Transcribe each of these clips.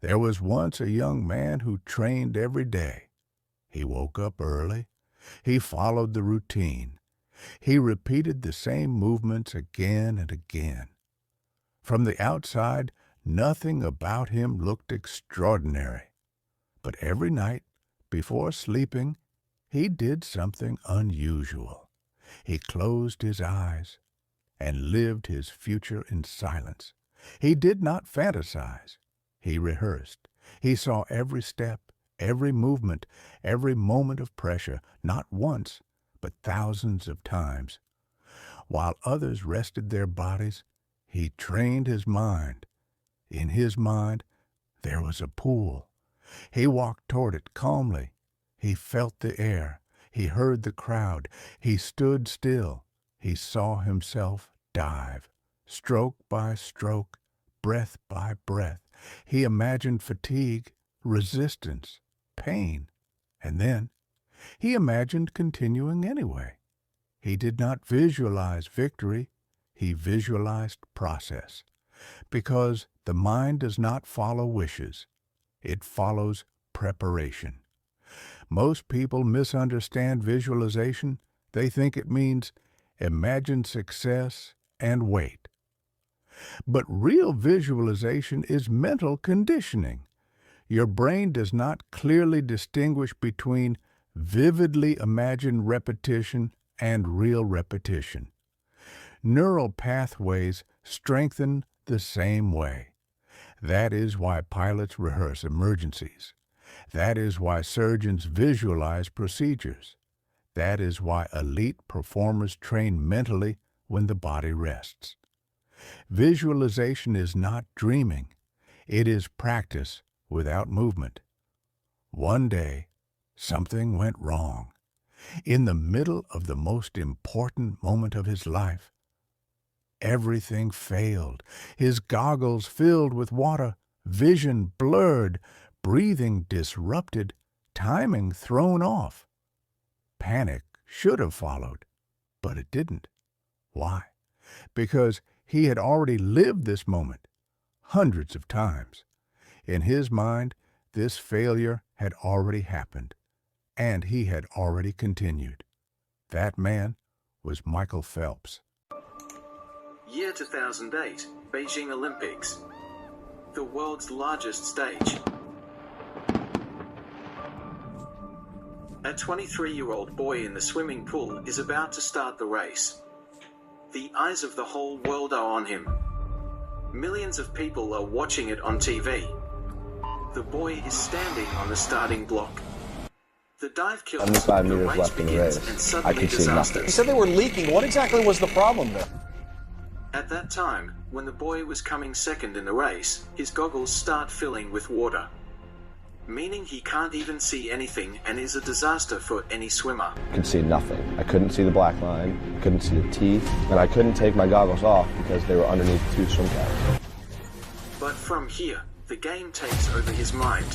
There was once a young man who trained every day. He woke up early. He followed the routine. He repeated the same movements again and again. From the outside, nothing about him looked extraordinary. But every night, before sleeping, he did something unusual. He closed his eyes and lived his future in silence. He did not fantasize. He rehearsed. He saw every step, every movement, every moment of pressure, not once, but thousands of times. While others rested their bodies, he trained his mind. In his mind, there was a pool. He walked toward it calmly. He felt the air. He heard the crowd. He stood still. He saw himself dive, stroke by stroke, breath by breath. He imagined fatigue, resistance, pain, and then he imagined continuing anyway. He did not visualize victory. He visualized process, because the mind does not follow wishes. It follows preparation. Most people misunderstand visualization. They think it means imagine success and wait. But real visualization is mental conditioning. Your brain does not clearly distinguish between vividly imagined repetition and real repetition. Neural pathways strengthen the same way. That is why pilots rehearse emergencies. That is why surgeons visualize procedures. That is why elite performers train mentally when the body rests. Visualization is not dreaming. It is practice without movement. One day, something went wrong. In the middle of the most important moment of his life, everything failed. His goggles filled with water, vision blurred, breathing disrupted, timing thrown off. Panic should have followed, but it didn't. Why? Because he had already lived this moment hundreds of times. In his mind, this failure had already happened, and he had already continued. That man was Michael Phelps. Year 2008, Beijing Olympics. The world's largest stage. A 23-year-old boy in the swimming pool is about to start the race. The eyes of the whole world are on him. Millions of people are watching it on TV. The boy is standing on the starting block. The dive kills, 75 the meters race left in the begins, race. and I suddenly could see nothing. You said they were leaking. What exactly was the problem there? At that time, when the boy was coming second in the race, his goggles start filling with water. Meaning he can't even see anything and is a disaster for any swimmer. I could see nothing. I couldn't see the black line, I couldn't see the teeth, and I couldn't take my goggles off because they were underneath 2 swim caps. But from here, the game takes over his mind.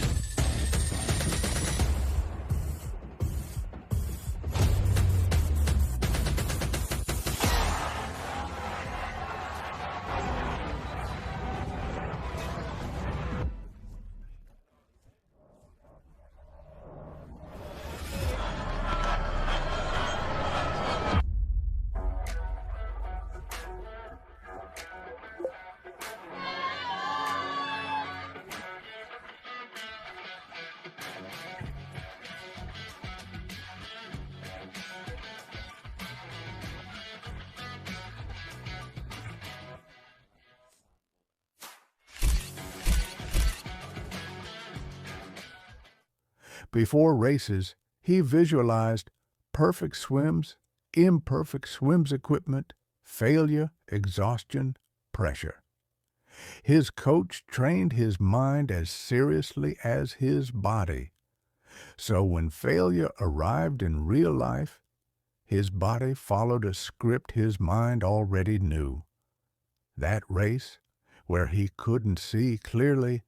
Before races, he visualized perfect swims, imperfect swims equipment, failure, exhaustion, pressure. His coach trained his mind as seriously as his body. So when failure arrived in real life, his body followed a script his mind already knew. That race, where he couldn't see clearly,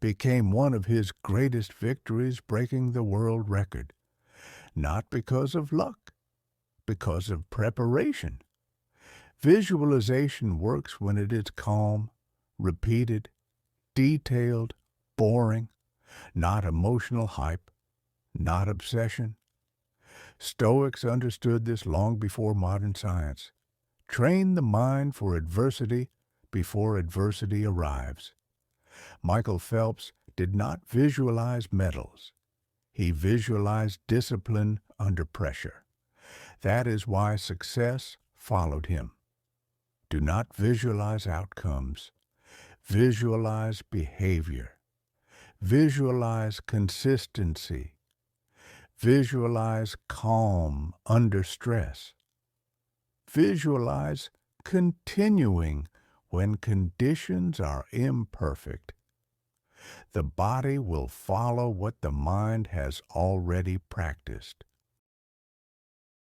became one of his greatest victories, breaking the world record. Not because of luck, because of preparation. Visualization works when it is calm, repeated, detailed, boring, not emotional hype, not obsession. Stoics understood this long before modern science. Train the mind for adversity before adversity arrives. Michael Phelps did not visualize medals. He visualized discipline under pressure. That is why success followed him. Do not visualize outcomes. Visualize behavior. Visualize consistency. Visualize calm under stress. Visualize continuing when conditions are imperfect. The body will follow what the mind has already practiced.